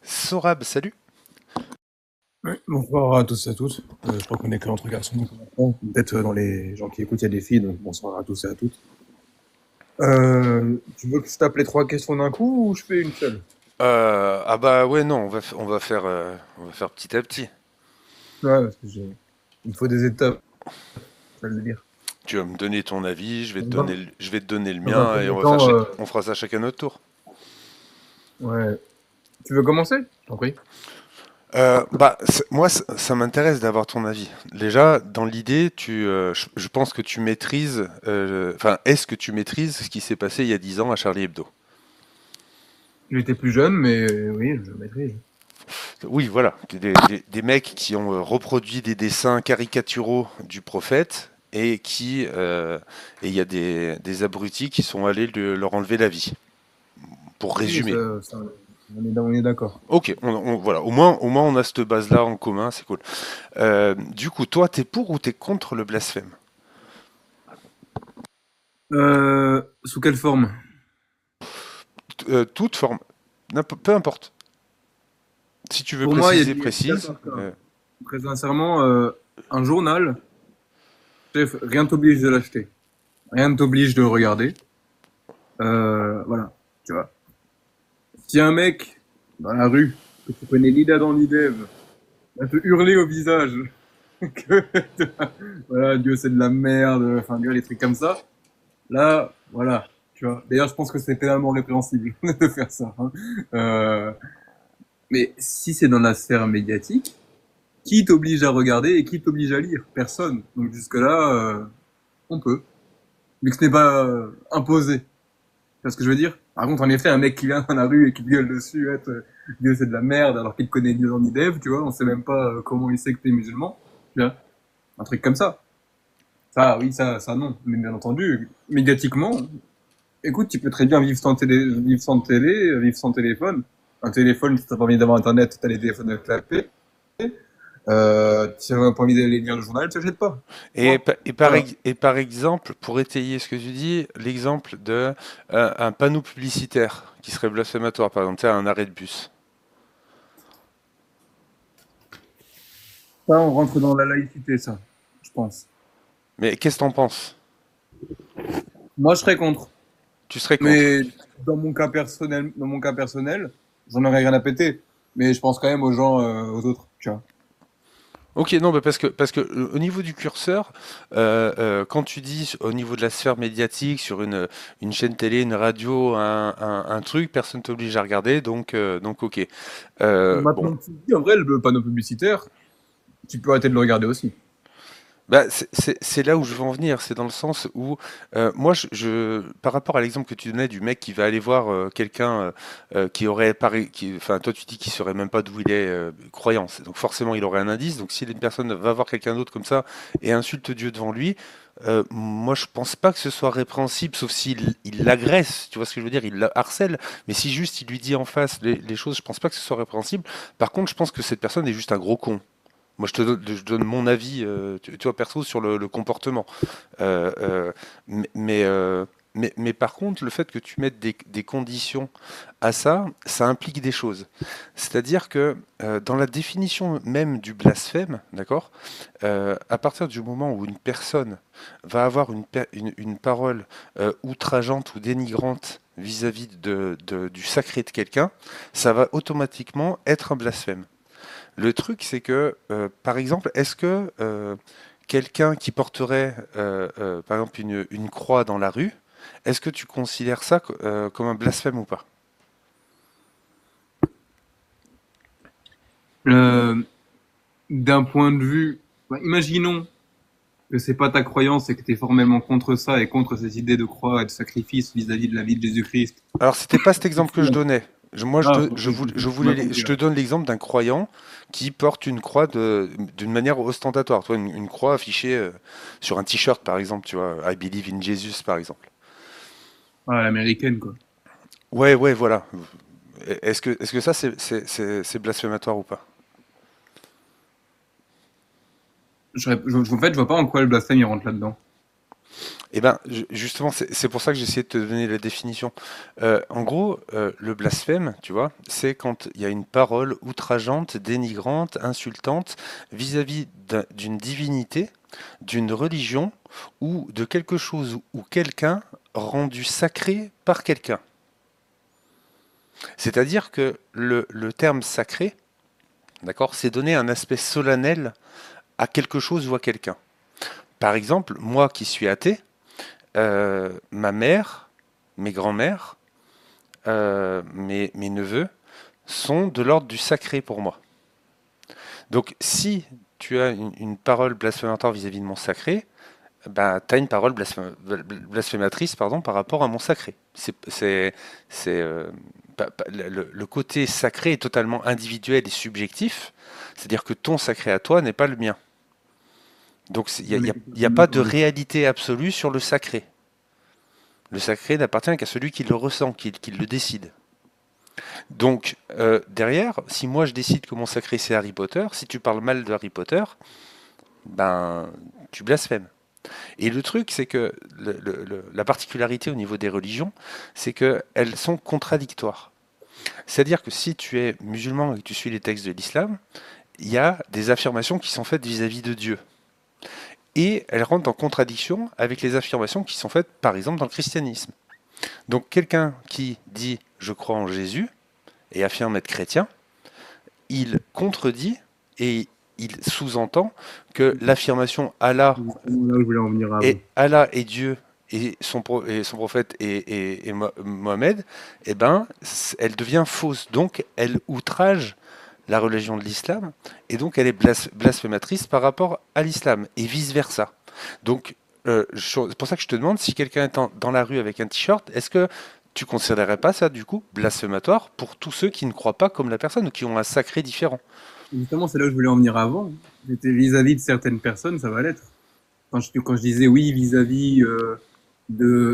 Sorab, salut. Oui, bonsoir à tous et à toutes. Je crois qu'on est que entre garçons, donc peut-être dans les gens qui écoutent, il y a des filles, donc bonsoir à tous et à toutes. Tu veux que je tape les trois questions d'un coup ou je fais une seule? Ah bah ouais non, on va faire petit à petit. Ouais, parce que il me faut des étapes, ça le dire. Tu vas me donner ton avis, Dans un, je vais te donner le dans un mien et premier temps, on fera ça chacun notre tour. ouais. Tu veux commencer? Je t'en prie. Moi ça m'intéresse d'avoir ton avis. Déjà dans l'idée, je pense que tu maîtrises, enfin est-ce que tu maîtrises ce qui s'est passé il y a 10 ans à Charlie Hebdo? J'étais plus jeune, mais oui, je maîtrise. Oui, voilà, des mecs qui ont reproduit des dessins caricaturaux du prophète et il y a des abrutis qui sont allés leur enlever la vie. Pour Oui, résumer. on est d'accord. Ok, voilà, au moins on a cette base-là en commun, c'est cool. Du coup, toi, t'es pour ou t'es contre le blasphème? Sous quelle forme? Toute forme, peu importe. Si tu veux Pour moi, préciser, il y a précise. certains cas. Très sincèrement, un journal, chef, rien ne t'oblige de l'acheter. Rien ne t'oblige de le regarder. Voilà, tu vois. Si un mec dans la rue, que tu connais ni d'Adam ni d'Ève, va te hurler au visage que voilà, Dieu c'est de la merde, enfin, Dieu, les trucs comme ça, là, voilà, tu vois. D'ailleurs, je pense que c'est pénalement répréhensible de faire ça, hein. Euh, mais si c'est dans la sphère médiatique, qui t'oblige à regarder et qui t'oblige à lire? Personne. Donc jusque-là, on peut. Mais que ce n'est pas imposé. Tu vois ce que je veux dire? Par contre, en effet, un mec qui vient dans la rue et qui te gueule dessus, Dieu c'est de la merde, alors qu'il connaît Dieu ni Dev, tu vois, on sait même pas comment il sait que t'es musulman, tu vois, un truc comme ça. Ça, oui, ça non. Mais bien entendu, médiatiquement, écoute, tu peux très bien vivre sans télé, vivre sans téléphone. Un téléphone, si t'as pas envie d'avoir internet, t'as les téléphones clapés. Si t'as pas envie d'aller lire le journal, tu l'achètes pas. Point. Voilà. Et par exemple, pour étayer ce que tu dis, l'exemple de un panneau publicitaire qui serait blasphématoire, par exemple, tu sais, un arrêt de bus. Ça, on rentre dans la laïcité, ça, je pense. Mais qu'est-ce que t'en penses? Moi, je serais contre. Tu serais contre? Mais dans mon cas personnel, j'en aurais rien à péter. Mais je pense quand même aux gens, aux autres, tu vois. Ok, non, bah parce que au niveau du curseur, quand tu dis au niveau de la sphère médiatique, sur une chaîne télé, une radio, un truc, personne t'oblige à regarder, donc ok. Bon, Maintenant que tu le dis, en vrai, le panneau publicitaire, tu peux arrêter de le regarder aussi. bah, c'est là où je veux en venir, c'est dans le sens où moi, par rapport à l'exemple que tu donnais du mec qui va aller voir quelqu'un qui aurait enfin toi tu dis qu'il saurait même pas d'où il est croyant, donc forcément il aurait un indice. Donc si une personne va voir quelqu'un d'autre comme ça et insulte Dieu devant lui, moi je pense pas que ce soit répréhensible, sauf s'il il l'agresse, tu vois ce que je veux dire, il la harcèle. Mais si juste il lui dit en face les choses, je pense pas que ce soit répréhensible. Par contre, je pense que cette personne est juste un gros con. Moi, je donne mon avis, tu vois, perso, sur le comportement. Euh, euh, mais, mais, euh, mais par contre, le fait que tu mettes des conditions à ça, ça implique des choses. C'est-à-dire que dans la définition même du blasphème, d'accord, à partir du moment où une personne va avoir une parole outrageante ou dénigrante vis-à-vis du sacré de quelqu'un, ça va automatiquement être un blasphème. Le truc, c'est que, par exemple, est-ce que quelqu'un qui porterait, par exemple, une croix dans la rue, est-ce que tu considères ça comme un blasphème ou pas? Euh, D'un point de vue, bah, imaginons que c'est pas ta croyance et que tu es formellement contre ça et contre ces idées de croix et de sacrifice vis-à-vis de la vie de Jésus-Christ. Alors, c'était pas cet exemple que je donnais. Ah, ok, tu m'as Je compris te là. donne l'exemple d'un croyant qui porte une croix d'une manière ostentatoire. Toi, une croix affichée sur un t-shirt, par exemple, tu vois, I believe in Jesus, par exemple. Ah, l'américaine, quoi. Ouais, ouais, voilà. Est-ce que ça, c'est blasphématoire ou pas? En fait, je vois pas en quoi le blasphème il rentre là-dedans. Eh ben, justement, c'est pour ça que j'ai essayé de te donner la définition. En gros, le blasphème, tu vois, c'est quand il y a une parole outrageante, dénigrante, insultante vis-à-vis d'une divinité, d'une religion ou de quelque chose ou quelqu'un rendu sacré par quelqu'un. C'est-à-dire que le terme sacré, d'accord, c'est donner un aspect solennel à quelque chose ou à quelqu'un. Par exemple, moi qui suis athée, ma mère, mes grands-mères, mes neveux sont de l'ordre du sacré pour moi. Donc si tu as une parole blasphématoire vis-à-vis de mon sacré, ben, tu as une parole blasphématrice pardon, par rapport à mon sacré. Le côté sacré est totalement individuel et subjectif, c'est-à-dire que ton sacré à toi n'est pas le mien. Donc il n'y a, On y est a- y a pas complètement de d'accord avec toi. réalité absolue sur le sacré. Le sacré n'appartient qu'à celui qui le ressent, qui le décide. Donc, derrière, si moi je décide que mon sacré c'est Harry Potter, si tu parles mal de Harry Potter, ben, tu blasphèmes. Et le truc, c'est que la particularité au niveau des religions, c'est qu'elles sont contradictoires. C'est-à-dire que si tu es musulman et que tu suis les textes de l'islam, il y a des affirmations qui sont faites vis-à-vis de Dieu. Et elles rentrent en contradiction avec les affirmations qui sont faites, par exemple, dans le christianisme. Donc quelqu'un qui dit je crois en Jésus et affirme être chrétien, il contredit et il sous-entend que l'affirmation C'est justement là où je voulais en venir avant. Allah est Dieu et son prophète et Mohamed, eh ben, elle devient fausse. Donc, elle outrage la religion de l'islam et donc elle est blasphématrice par rapport à l'islam et vice-versa. Donc, c'est pour ça que je te demande si quelqu'un est dans la rue avec un t-shirt, est-ce que tu considérerais pas ça, du coup, blasphématoire pour tous ceux qui ne croient pas comme la personne ou qui ont un sacré différent? Justement, c'est là où je voulais en venir avant. C'était vis-à-vis de certaines personnes, ça va l'être. Quand je disais oui vis-à-vis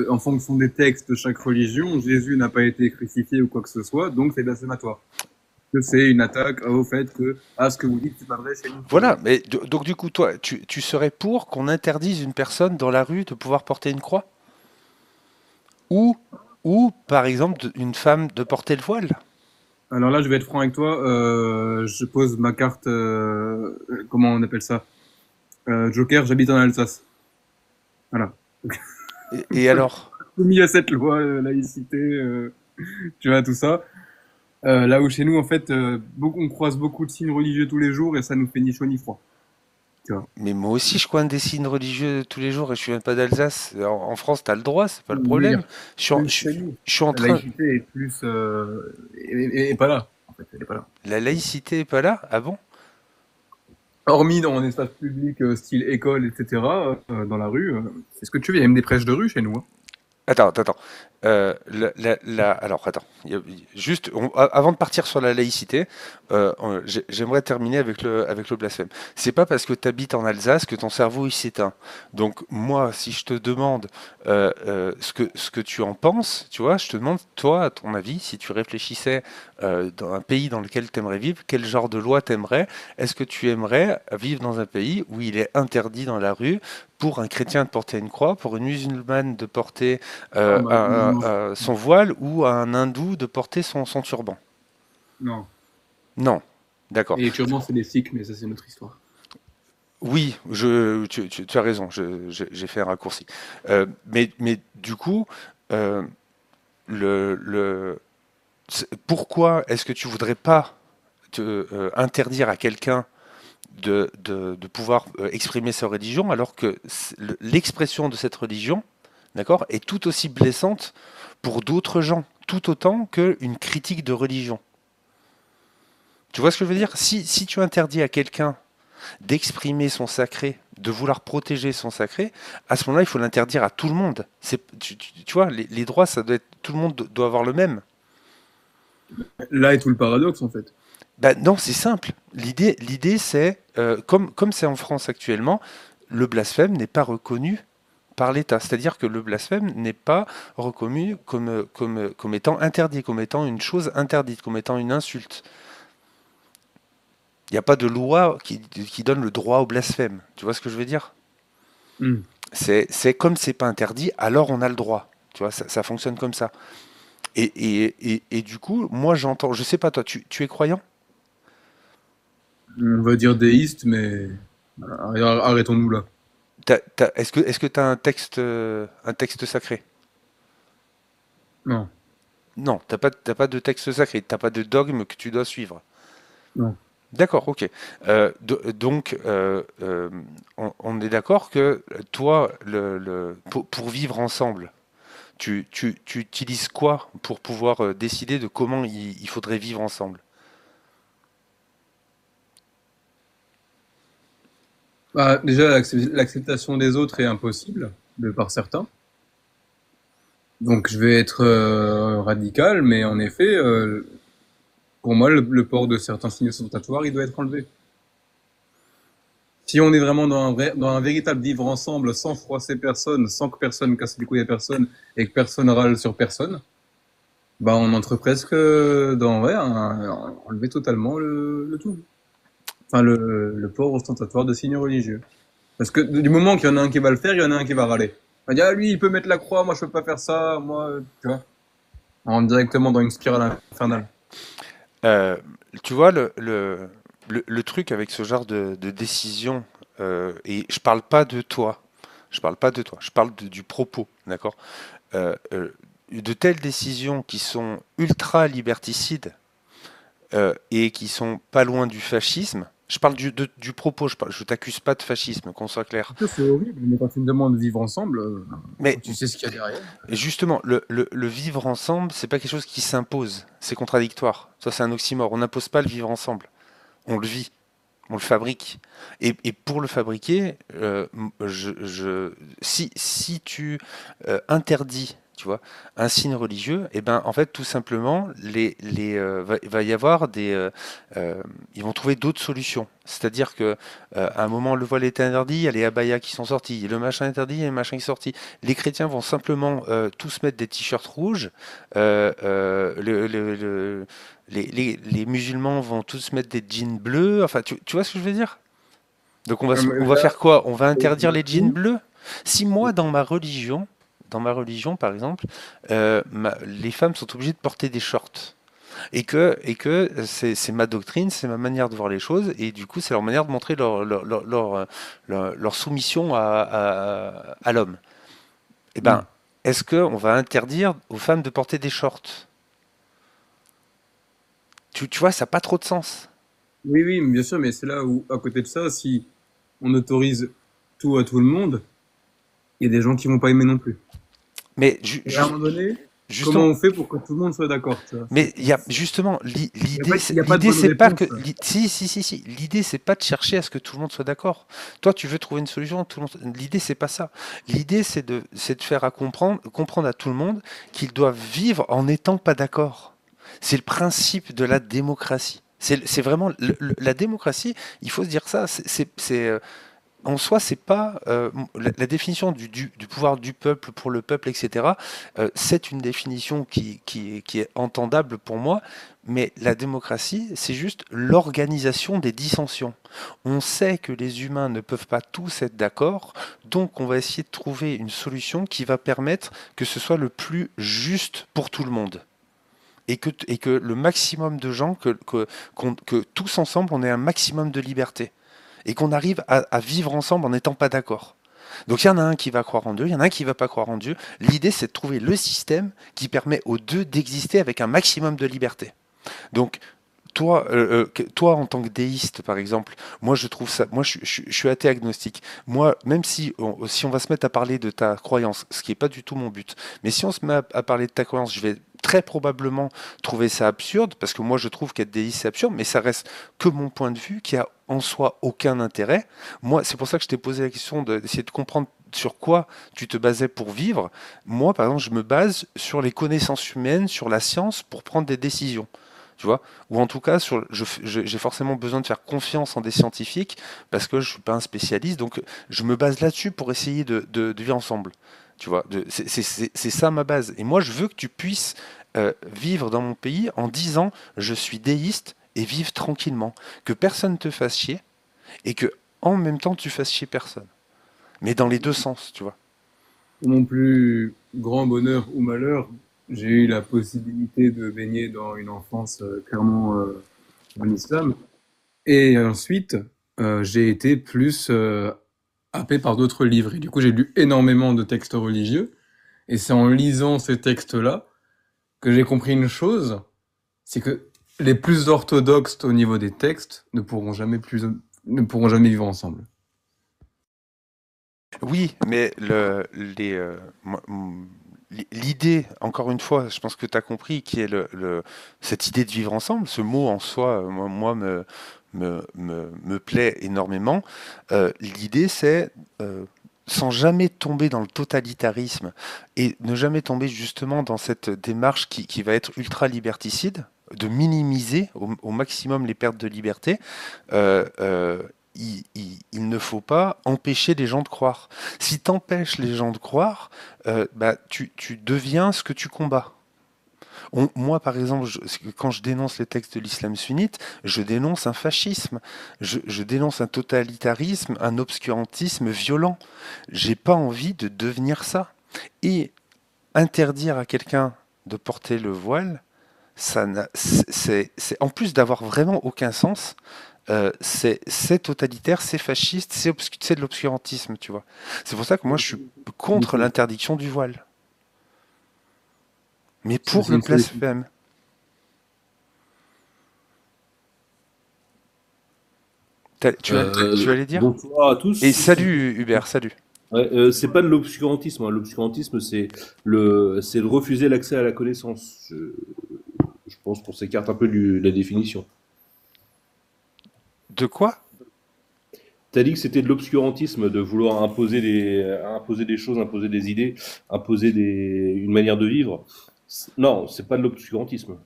en fonction des textes de chaque religion, Jésus n'a pas été crucifié ou quoi que ce soit, donc c'est blasphématoire. Que c'est une attaque au fait que ce que vous dites c'est pas vrai chez nous. Voilà, mais donc du coup, toi, tu serais pour qu'on interdise une personne dans la rue de pouvoir porter une croix? Ou, ou par exemple, une femme de porter le voile? Alors là, je vais être franc avec toi. Je pose ma carte. Comment on appelle ça? Joker. J'habite en Alsace. Voilà. Et alors? Soumis à cette loi, laïcité, tu vois tout ça. Là où chez nous, en fait, on croise beaucoup de signes religieux tous les jours et ça nous fait ni chaud ni froid. Tu vois. Mais moi aussi, je coins des signes religieux tous les jours et je viens pas d'Alsace. En France, t'as le droit, c'est pas le Je veux problème. dire, Je suis en, plus je, chez nous. je suis en La train. laïcité est plus. Et pas là. En fait, elle est pas là. La laïcité est pas là? Ah bon? Hormis dans un espace public, style école, etc., dans la rue, c'est ce que tu veux. Il y a même des prêches de rue chez nous. Hein. Attends. Alors, attends. Juste, avant de partir sur la laïcité, j'aimerais terminer avec le blasphème. C'est pas parce que tu habites en Alsace que ton cerveau il s'éteint. Donc, moi, si je te demande ce que tu en penses, tu vois, je te demande, toi, à ton avis, si tu réfléchissais dans un pays dans lequel tu aimerais vivre, quel genre de loi t'aimerais? Est-ce que tu aimerais vivre dans un pays où il est interdit dans la rue pour un chrétien de porter une croix, pour une musulmane de porter Ah, bah, non, son voile ou à un hindou de porter son turban. non. Non, d'accord. Et les turbans, c'est des sikhs, mais ça, c'est une autre histoire. Oui, tu as raison, j'ai fait un raccourci. Mais du coup, euh, le, pourquoi est-ce que tu voudrais pas interdire à quelqu'un de pouvoir exprimer sa religion alors que l'expression de cette religion, d'accord, est tout aussi blessante pour d'autres gens, tout autant qu'une critique de religion. Tu vois ce que je veux dire? Si tu interdis à quelqu'un d'exprimer son sacré, de vouloir protéger son sacré, à ce moment-là, il faut l'interdire à tout le monde. Tu vois, les droits, ça doit être, tout le monde doit avoir le même. Là est tout le paradoxe, en fait. Ben non, c'est simple. L'idée, c'est, comme c'est en France actuellement, le blasphème n'est pas reconnu par l'État. C'est-à-dire que le blasphème n'est pas reconnu comme étant interdit, comme étant une chose interdite, comme étant une insulte. Il n'y a pas de loi qui donne le droit au blasphème. Tu vois ce que je veux dire? Hmm. C'est comme c'est pas interdit, alors on a le droit. Tu vois, ça fonctionne comme ça. Et du coup, moi j'entends, je sais pas toi, tu es croyant? On va dire déiste, mais voilà, arrêtons-nous là. Est-ce que tu as un texte sacré? Non, Non, t'as pas de texte sacré, t'as pas de dogme que tu dois suivre. non. D'accord, ok. Donc, on est d'accord que toi, pour vivre ensemble, tu utilises quoi pour pouvoir décider de comment il faudrait vivre ensemble? Bah, déjà, l'acceptation des autres est impossible, de par certains. Donc, je vais être radical, mais en effet, pour moi, le port de certains signes ostentatoires, il doit être enlevé. Si on est vraiment dans un véritable vivre ensemble, sans froisser personne, sans que personne casse les couilles à personne et que personne râle sur personne, bah, on entre presque dans, ouais, enlever totalement le tout. Enfin, le port ostentatoire de signes religieux. Parce que du moment qu'il y en a un qui va le faire, il y en a un qui va râler. On va dire, ah, lui, il peut mettre la croix, moi, je peux pas faire ça, moi, tu vois. On rentre directement dans une spirale infernale. Euh, Tu vois, le truc avec ce genre de décision, et je parle pas de toi, je parle pas de toi, je parle du propos, d'accord? Euh, euh, de telles décisions qui sont ultra liberticides et qui sont pas loin du fascisme. Je parle du propos, je t'accuse pas de fascisme, qu'on soit clair. Ça, c'est horrible, mais quand tu me demandes de vivre ensemble, Mais tu sais ce qu'il y a derrière. justement, le vivre ensemble, c'est pas quelque chose qui s'impose, c'est contradictoire. Ça, c'est un oxymore. On n'impose pas le vivre ensemble, on le vit. On le fabrique. Et pour le fabriquer, si tu interdis, tu vois, un signe religieux, et ben en fait tout simplement, va y avoir ils vont trouver d'autres solutions. C'est-à-dire que à un moment le voile est interdit, il y a les abayas qui sont sortis, le machin interdit, il y a le machin qui est sorti. Les chrétiens vont simplement tous mettre des t-shirts rouges. Les musulmans vont tous mettre des jeans bleus. Enfin, tu vois ce que je veux dire? Donc on va Là, faire quoi? On va interdire les jeans oui, bleus? Si moi, dans ma religion par exemple, les femmes sont obligées de porter des shorts. Et que c'est ma doctrine, c'est ma manière de voir les choses, et du coup c'est leur manière de montrer leur soumission à l'homme. Eh ben, oui, est-ce qu'on va interdire aux femmes de porter des shorts? Tu vois, ça n'a pas trop de sens. oui, bien sûr, mais c'est là où, à côté de ça, si on autorise tout à tout le monde, il y a des gens qui vont pas aimer non plus. Mais Et à un moment donné, comment justement, on fait pour que tout le monde soit d'accord, tu vois? mais il y a justement l'idée, Il y a pas de l'idée bonne c'est pas que réponse. si, l'idée c'est pas de chercher à ce que tout le monde soit d'accord. Toi, tu veux trouver une solution, tout le monde. L'idée c'est pas ça. L'idée c'est de faire comprendre à tout le monde qu'ils doivent vivre en n'étant pas d'accord. C'est le principe de la démocratie. C'est vraiment la démocratie. Il faut se dire ça. En soi, c'est pas la définition du pouvoir du peuple pour le peuple, etc. C'est une définition qui est entendable pour moi, mais la démocratie, c'est juste l'organisation des dissensions. On sait que les humains ne peuvent pas tous être d'accord, donc on va essayer de trouver une solution qui va permettre que ce soit le plus juste pour tout le monde. Et que le maximum de gens, que tous ensemble, on ait un maximum de liberté et qu'on arrive à vivre ensemble en n'étant pas d'accord. Donc il y en a un qui va croire en Dieu, il y en a un qui ne va pas croire en Dieu. L'idée, c'est de trouver le système qui permet aux deux d'exister avec un maximum de liberté. Donc toi, en tant que déiste, par exemple, moi je trouve ça, moi je suis athée agnostique. Moi, même si on va se mettre à parler de ta croyance, ce qui n'est pas du tout mon but, mais si on se met à parler de ta croyance, je vais très probablement trouver ça absurde, parce que moi je trouve qu'être déiste c'est absurde, mais ça reste que mon point de vue qui a en soi aucun intérêt. Moi, c'est pour ça que je t'ai posé la question d'essayer de comprendre sur quoi tu te basais pour vivre. Moi, par exemple, je me base sur les connaissances humaines, sur la science pour prendre des décisions. Tu vois, ou en tout cas, j'ai forcément besoin de faire confiance en des scientifiques parce que je suis pas un spécialiste, donc je me base là-dessus pour essayer de vivre ensemble. Tu vois, c'est ça ma base. Et moi, je veux que tu puisses vivre dans mon pays en disant je suis déiste et vivre tranquillement, que personne te fasse chier et que en même temps tu fasses chier personne. mais dans les deux sens, tu vois. Pour mon plus grand bonheur ou malheur, j'ai eu la possibilité de baigner dans une enfance clairement en islam. Et ensuite, j'ai été plus happé par d'autres livres. Et du coup, j'ai lu énormément de textes religieux. Et c'est en lisant ces textes-là que j'ai compris une chose, c'est que les plus orthodoxes au niveau des textes ne pourront jamais vivre ensemble. Oui, mais l'idée, encore une fois, je pense que tu as compris, qui est cette idée de vivre ensemble, ce mot en soi, moi, me plaît énormément. L'idée, c'est, sans jamais tomber dans le totalitarisme et ne jamais tomber justement dans cette démarche qui va être ultra liberticide, de minimiser au maximum les pertes de liberté, il ne faut pas empêcher les gens de croire. Si tu empêches les gens de croire, bah, tu deviens ce que tu combats. Moi, par exemple, quand je dénonce les textes de l'islam sunnite, je dénonce un fascisme, je dénonce un totalitarisme, un obscurantisme violent. J'ai pas envie de devenir ça. Et interdire à quelqu'un de porter le voile, en plus d'avoir vraiment aucun sens, c'est totalitaire, c'est fasciste, c'est de l'obscurantisme, tu vois. C'est pour ça que moi je suis contre l'interdiction du voile, mais C'est pour aussi le une solution. blasphème. Tu allais dire? Bonsoir à Et tous. salut Hubert, salut. Ouais, c'est pas de l'obscurantisme, hein. L'obscurantisme, c'est de refuser l'accès à la connaissance. Je pense qu'on s'écarte un peu de la définition. De quoi? T'as dit que c'était de l'obscurantisme de vouloir imposer des choses, imposer des idées, une manière de vivre. Non, c'est pas de l'obscurantisme.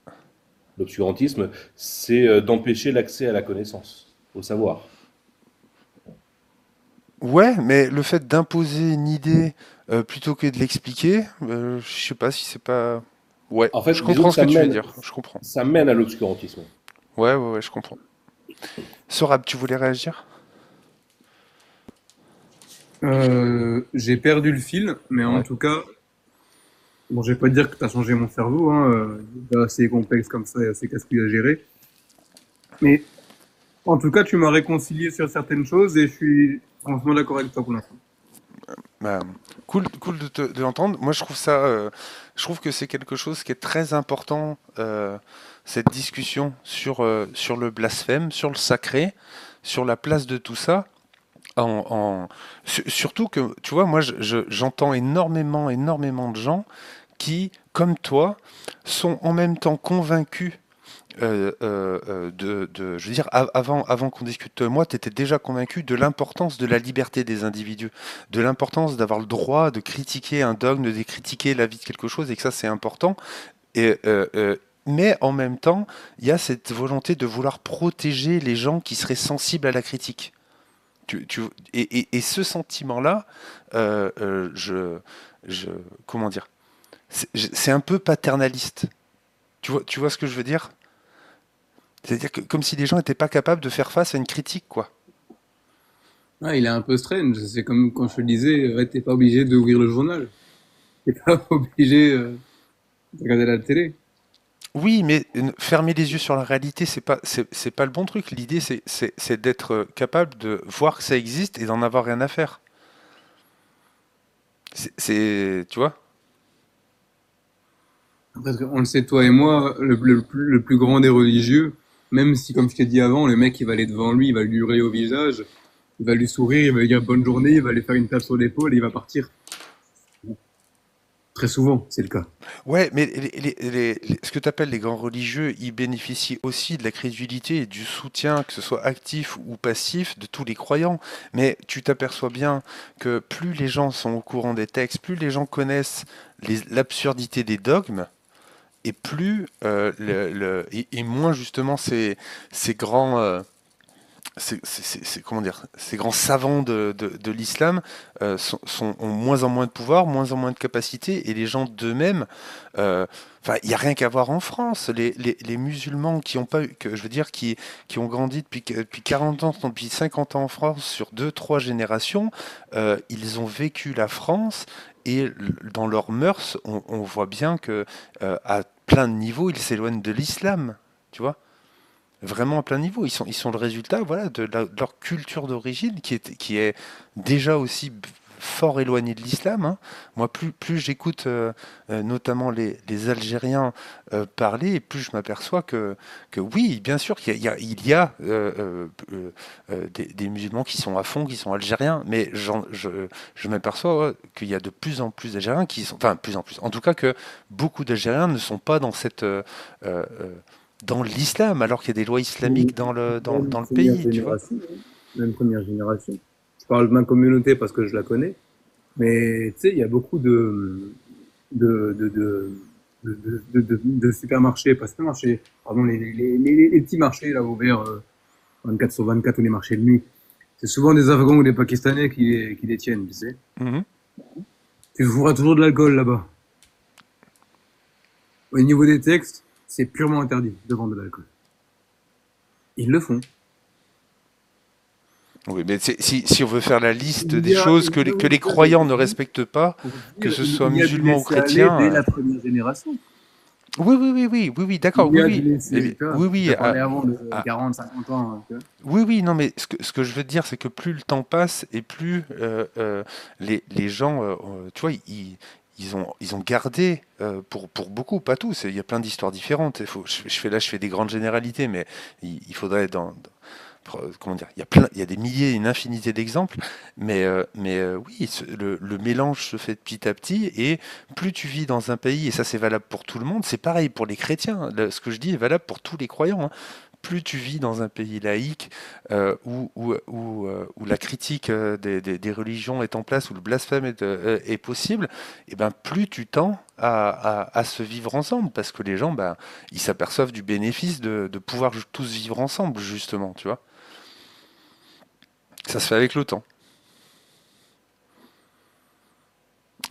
L'obscurantisme, c'est d'empêcher l'accès à la connaissance, au savoir. Ouais, mais le fait d'imposer une idée plutôt que de l'expliquer, je sais pas si c'est pas. Ouais, En je fait, disons comprends que ce que tu veux dire. Je comprends. ça mène à l'obscurantisme. Ouais, ouais, ouais, je comprends. Sorab, tu voulais réagir? J'ai perdu le fil, mais en Ouais. tout cas, bon, je vais pas dire que tu as changé mon cerveau, hein, il est assez complexe comme ça et assez casse-couille à gérer. Mais en tout cas, tu m'as réconcilié sur certaines choses et je suis franchement d'accord avec toi pour l'instant. Bah, cool de l'entendre. Moi, je trouve que c'est quelque chose qui est très important, cette discussion sur le blasphème, sur le sacré, sur la place de tout ça. Surtout que, tu vois, moi, j'entends énormément de gens qui, comme toi, sont en même temps convaincus je veux dire, avant qu'on discute, moi, tu étais déjà convaincu de l'importance de la liberté des individus, de l'importance d'avoir le droit de critiquer un dogme, de critiquer la vie de quelque chose, et que ça, c'est important. Et, mais en même temps, il y a cette volonté de vouloir protéger les gens qui seraient sensibles à la critique. Et ce sentiment-là, je, comment dire, c'est un peu paternaliste. Tu vois ce que je veux dire? C'est-à-dire que comme si les gens n'étaient pas capables de faire face à une critique, quoi. Ah, il est un peu strange. C'est comme quand je te disais, ouais, t'es pas obligé d'ouvrir le journal. T'es pas obligé de regarder la télé. Oui, mais fermer les yeux sur la réalité, c'est pas le bon truc. L'idée, c'est d'être capable de voir que ça existe et d'en avoir rien à faire. Tu vois? Parce qu'on le sait, toi et moi, le plus grand des religieux, même si, comme je t'ai dit avant, le mec, il va aller devant lui, il va lui hurler au visage, il va lui sourire, il va lui dire bonne journée, il va lui faire une tape sur l'épaule et il va partir. Très souvent, c'est le cas. Ouais, mais ce que tu appelles les grands religieux, ils bénéficient aussi de la crédulité et du soutien, que ce soit actif ou passif, de tous les croyants. Mais tu t'aperçois bien que plus les gens sont au courant des textes, plus les gens connaissent l'absurdité des dogmes, et plus et moins justement ces grands comment dire, ces grands savants de l'islam ont moins en moins de pouvoir, moins en moins de capacité, et les gens d'eux-mêmes, euh, enfin, il n'y a rien qu'à voir en France. Les musulmans qui ont pas eu, que, je veux dire, qui ont grandi depuis 40 ans, depuis 50 ans en France, sur deux, trois générations, ils ont vécu la France, et dans leurs mœurs, on voit bien que à plein de niveaux, ils s'éloignent de l'islam, tu vois. Vraiment à plein niveau. Ils sont le résultat, voilà, de leur culture d'origine qui est déjà aussi fort éloignée de l'islam, hein. Moi, plus j'écoute notamment les Algériens parler, et plus je m'aperçois que oui, bien sûr qu'il y a des musulmans qui sont à fond, qui sont algériens, mais je m'aperçois qu'il y a de plus en plus d'Algériens qui sont, enfin, plus en plus, en tout cas que beaucoup d'Algériens ne sont pas dans cette euh, dans l'islam, alors qu'il y a des lois islamiques Même dans le première pays, tu vois. génération, hein. Même première génération. Je parle de ma communauté parce que je la connais, mais tu sais, il y a beaucoup de, de, de, de supermarchés, pas supermarchés, pardon, les petits marchés là ouverts 24 sur 24 ou les marchés de nuit. C'est souvent des Afghans ou des Pakistanais qui les tiennent, tu sais. Mhm. Tu trouveras toujours de l'alcool là-bas. Au niveau des textes, c'est purement interdit de vendre de l'alcool. Ils le font. Oui, mais si on veut faire la liste Il des y a, choses que les croyants ne respectent pas, pour que dire, ce soit il y a du musulmans ou laisser-aller dès chrétiens, la première génération. oui, d'accord, Il y oui, a du oui, laisser, tu vois. oui, Je oui, te parlais avant de à- 40, 50 ans, hein, tu vois. oui, oui, non, mais ce que je veux dire, c'est que plus le temps passe et plus les gens, tu vois, ils ont gardé, pour beaucoup, pas tous, il y a plein d'histoires différentes. Je fais des grandes généralités, mais il faudrait comment dire, il y a des milliers, une infinité d'exemples, mais oui, le mélange se fait petit à petit, et plus tu vis dans un pays, et ça c'est valable pour tout le monde, c'est pareil pour les chrétiens, ce que je dis est valable pour tous les croyants, hein. Plus tu vis dans un pays laïque où la critique des religions est en place, où le blasphème est possible, et ben plus tu tends à se vivre ensemble, parce que les gens, ben, ils s'aperçoivent du bénéfice de pouvoir tous vivre ensemble, justement, tu vois. Ça se fait avec le temps.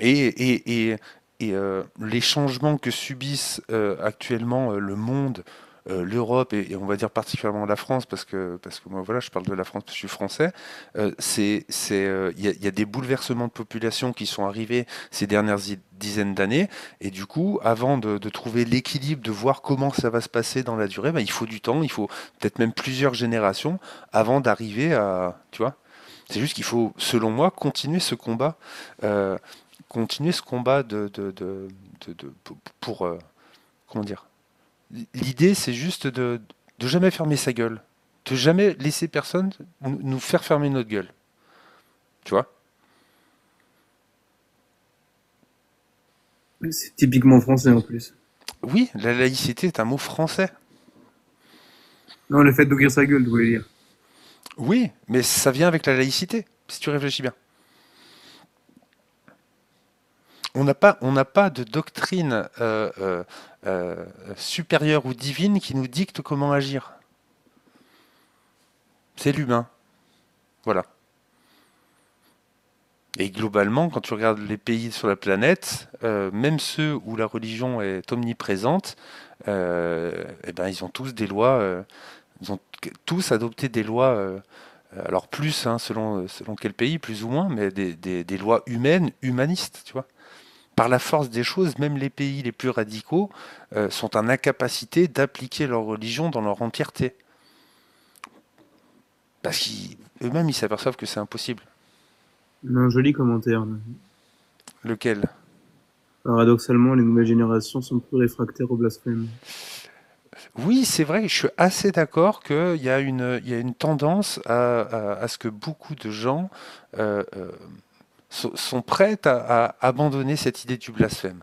Et, et, et, et les changements que subissent actuellement le monde, l'Europe et on va dire particulièrement la France, parce que moi voilà, je parle de la France parce que je suis français, il y a des bouleversements de population qui sont arrivés ces dernières dizaines d'années, et du coup, avant de trouver l'équilibre, de voir comment ça va se passer dans la durée, ben, il faut du temps, il faut peut-être même plusieurs générations avant d'arriver à, tu vois. C'est juste qu'il faut, selon moi, euh, continuer ce combat pour, comment dire. L'idée, c'est juste de jamais fermer sa gueule, de jamais laisser personne nous faire fermer notre gueule, tu vois. C'est typiquement français en plus. Oui, la laïcité est un mot français. Non, le fait d'ouvrir sa gueule, je voulais dire. Oui, mais ça vient avec la laïcité, si tu réfléchis bien. On n'a pas de doctrine supérieure ou divine qui nous dicte comment agir. C'est l'humain, voilà. Et globalement, quand tu regardes les pays sur la planète, même ceux où la religion est omniprésente, eh ben, ils ont tous des lois, ils ont tous adopté des lois, alors plus, hein, selon quel pays, plus ou moins, mais des lois humaines, humanistes, tu vois. Par la force des choses, même les pays les plus radicaux sont en incapacité d'appliquer leur religion dans leur entièreté. Parce qu'eux-mêmes, ils s'aperçoivent que c'est impossible. Un joli commentaire. Lequel? Paradoxalement, les nouvelles générations sont plus réfractaires au blasphème. Oui, c'est vrai, je suis assez d'accord qu'il y a une tendance à ce que beaucoup de gens sont prêts à abandonner cette idée du blasphème.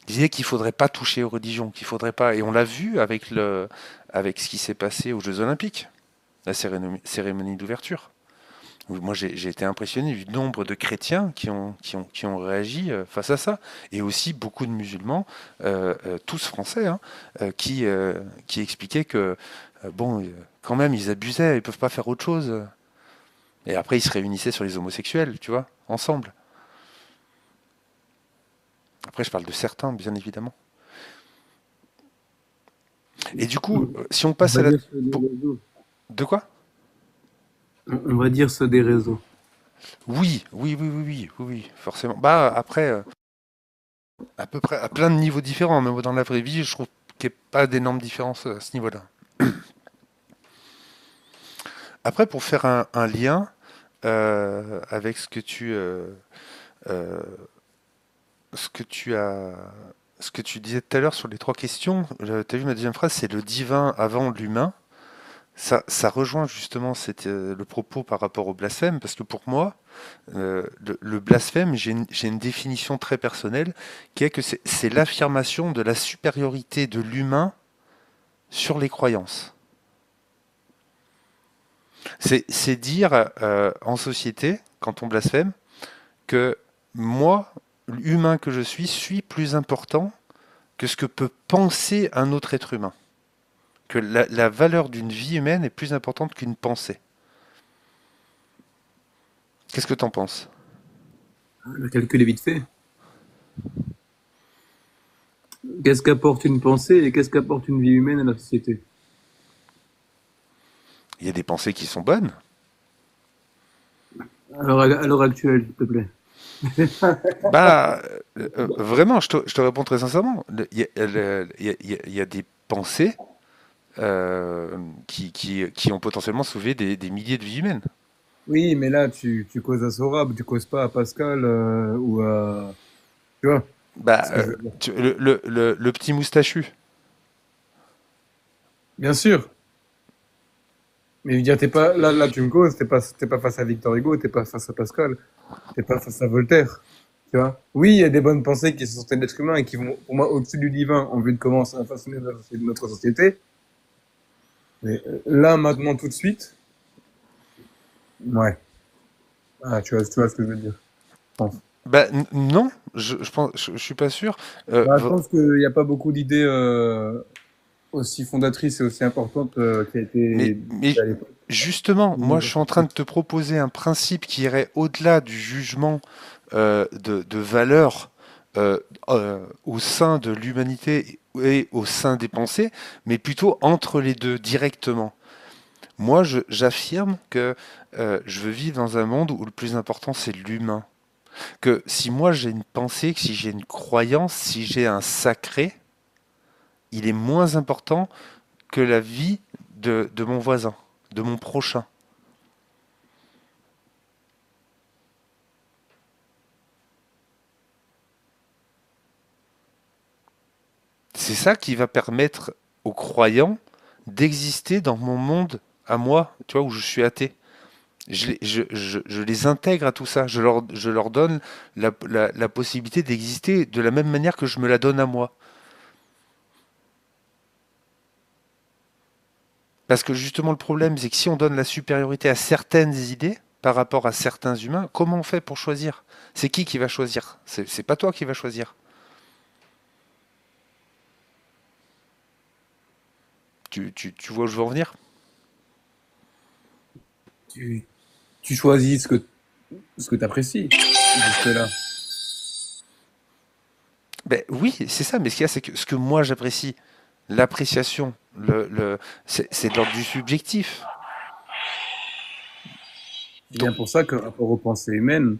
L'idée qu'il ne faudrait pas toucher aux religions, qu'il faudrait pas, et on l'a vu avec ce qui s'est passé aux Jeux Olympiques, la cérémonie d'ouverture. Moi, j'ai été impressionné du nombre de chrétiens qui ont réagi face à ça, et aussi beaucoup de musulmans, tous français, hein, qui expliquaient que, bon, quand même, ils abusaient, ils peuvent pas faire autre chose. Et après, ils se réunissaient sur les homosexuels, tu vois, ensemble. Après, je parle de certains, bien évidemment. Et du coup, si on On passe va à la... dire ceux des pour- réseaux. De quoi? On va dire ceux des réseaux. Oui, oui, oui, oui, oui, oui, oui, forcément. Bah, après, à peu près, à plein de niveaux différents, même dans la vraie vie, je trouve qu'il n'y a pas d'énormes différences à ce niveau-là. Après, pour faire un lien avec euh, ce que tu as, ce que tu disais tout à l'heure sur les trois questions, tu as vu ma deuxième phrase, c'est le divin avant l'humain. Ça rejoint justement le propos par rapport au blasphème, parce que pour moi, le blasphème, j'ai une définition très personnelle, qui est que c'est l'affirmation de la supériorité de l'humain sur les croyances. C'est dire en société, quand on blasphème, que moi, l'humain que je suis plus important que ce que peut penser un autre être humain. Que la valeur d'une vie humaine est plus importante qu'une pensée. Qu'est-ce que t'en penses? Le calcul est vite fait. Qu'est-ce qu'apporte une pensée et qu'est-ce qu'apporte une vie humaine à la société? Il y a des pensées qui sont bonnes. Alors, à l'heure actuelle, s'il te plaît. Bah, vraiment, je te réponds très sincèrement. Il y a des pensées qui ont potentiellement sauvé des milliers de vies humaines. Oui, mais là, tu causes à Sorab, tu causes pas à Pascal ou à... Tu vois Bah, ce que je veux dire. le petit moustachu. Bien sûr. Mais je veux dire, t'es pas, là, tu me causes, t'es pas face à Victor Hugo, t'es pas face à Pascal, t'es pas face à Voltaire. Tu vois? Oui, il y a des bonnes pensées qui sont censées d'être humains et qui vont, pour moi, au-dessus du divin en vue de comment ça va façonner notre société. Mais là, maintenant, tout de suite, ouais. Ah, tu vois ce que je veux dire, je pense. Bah, non, je pense, je suis pas sûr. Bah, je pense qu'il n'y a pas beaucoup d'idées aussi fondatrices et aussi importantes qui a été mais à l'époque. justement, moi, je suis en train de te proposer un principe qui irait au-delà du jugement de valeur au sein de l'humanité et au sein des pensées, mais plutôt entre les deux, directement. Moi, j'affirme que je veux vivre dans un monde où le plus important, c'est l'humain. Que si moi j'ai une pensée, que si j'ai une croyance, si j'ai un sacré, il est moins important que la vie de mon voisin, de mon prochain. C'est ça qui va permettre aux croyants d'exister dans mon monde à moi, tu vois, où je suis athée. Je les intègre à tout ça. Je leur donne la possibilité d'exister de la même manière que je me la donne à moi. Parce que justement, le problème, c'est que si on donne la supériorité à certaines idées par rapport à certains humains, comment on fait pour choisir? C'est qui va choisir? C'est pas toi qui va choisir. Tu vois où je veux en venir? Tu, tu choisis ce que tu apprécies jusque-là. Ben oui, c'est ça, mais ce qu'il y a, c'est que ce que moi j'apprécie, l'appréciation, c'est de l'ordre du subjectif. C'est Donc bien pour ça que rapport aux pensées humaines,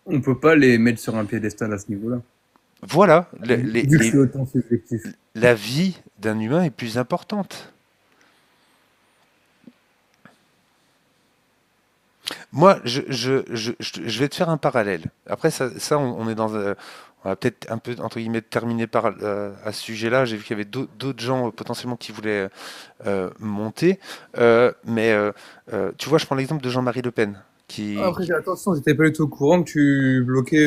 on peut pas les mettre sur un piédestal à ce niveau-là. voilà, Vu que c'est autant subjectif. la vie d'un humain est plus importante. Moi, je vais te faire un parallèle. Après, on est dans on va peut-être un peu, entre guillemets, terminer à ce sujet-là. J'ai vu qu'il y avait d'autres gens potentiellement qui voulaient monter. Tu vois, je prends l'exemple de Jean-Marie Le Pen, Après, attention, j'étais pas du tout au courant que tu bloquais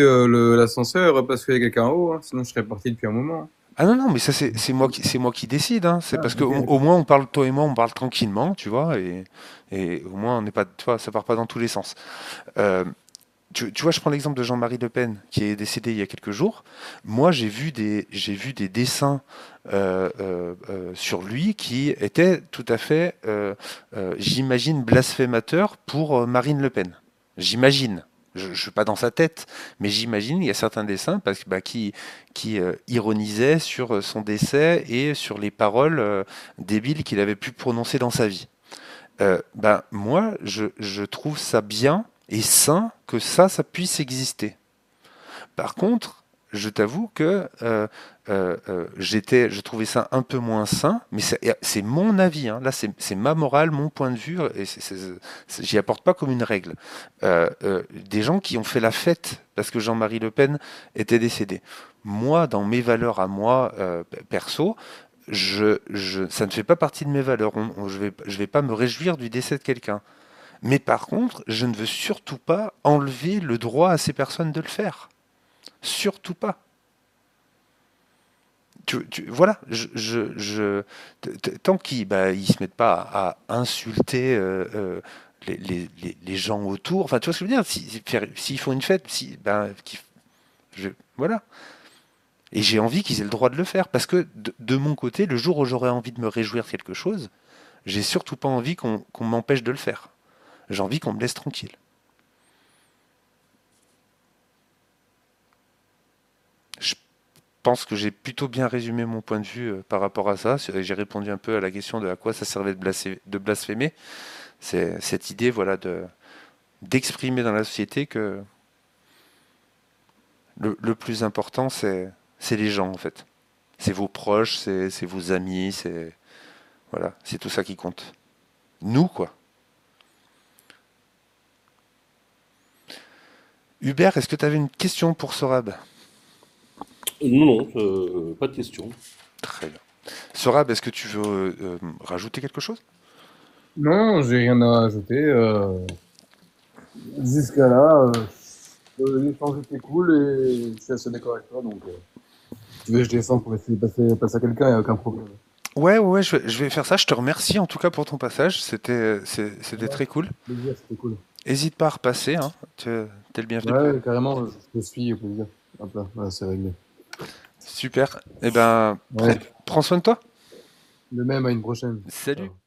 l'ascenseur parce qu'il y a quelqu'un en haut, hein, sinon je serais parti depuis un moment. Ah non, non, mais ça c'est moi qui décide, hein. C'est Ah, parce que ok, au d'accord. moins on parle, toi et moi, on parle tranquillement, tu vois, et au moins on n'est pas, tu vois, ça part pas dans tous les sens. Euh, tu vois, je prends l'exemple de Jean-Marie Le Pen, qui est décédé il y a quelques jours. Moi, j'ai vu des dessins sur lui qui étaient tout à fait, j'imagine, blasphémateurs pour Marine Le Pen. J'imagine. Je ne suis pas dans sa tête, mais j'imagine il y a certains dessins parce que, qui ironisaient sur son décès et sur les paroles débiles qu'il avait pu prononcer dans sa vie. Moi, je trouve ça bien et sain que ça puisse exister. Par contre, je t'avoue que je trouvais ça un peu moins sain, mais c'est mon avis, hein. Là, c'est ma morale, mon point de vue, et j'y apporte pas comme une règle. Des gens qui ont fait la fête parce que Jean-Marie Le Pen était décédé. Moi, dans mes valeurs à moi, perso, ça ne fait pas partie de mes valeurs. Je vais pas me réjouir du décès de quelqu'un. Mais par contre, je ne veux surtout pas enlever le droit à ces personnes de le faire. Surtout pas. Voilà, tant qu'ils ils se mettent pas à insulter les gens autour, enfin tu vois ce que je veux dire, s'ils font une fête, voilà. Et j'ai envie qu'ils aient le droit de le faire, parce que de mon côté, le jour où j'aurais envie de me réjouir de quelque chose, j'ai surtout pas envie qu'on m'empêche de le faire. J'ai envie qu'on me laisse tranquille. Je pense que j'ai plutôt bien résumé mon point de vue par rapport à ça. J'ai répondu un peu à la question de à quoi ça servait de blasphémer. C'est cette idée, voilà, d'exprimer dans la société que le plus important, c'est les gens, en fait. C'est vos proches, c'est vos amis, voilà, c'est tout ça qui compte. Nous, quoi. Hubert, est-ce que tu avais une question pour Sorab? Non, non, pas de question. Très bien. Sorab, est-ce que tu veux rajouter quelque chose? Non, j'ai rien à ajouter. Jusqu'à là, l'échange était cool et je suis assez d'accord avec toi. Donc, si tu veux, je descends pour essayer de passer à quelqu'un, il n'y a aucun problème. Ouais, ouais, ouais, je vais faire ça. Je te remercie en tout cas pour ton passage. C'était Ouais, très cool. plaisir, c'était cool. Hésite pas à repasser, hein. Tu es le bienvenu. Ouais, carrément, je te suis, au plaisir. Hop là, voilà, c'est réglé. Super. Eh ben, Ouais, prends soin de toi. de même, à une prochaine. Salut. Ciao.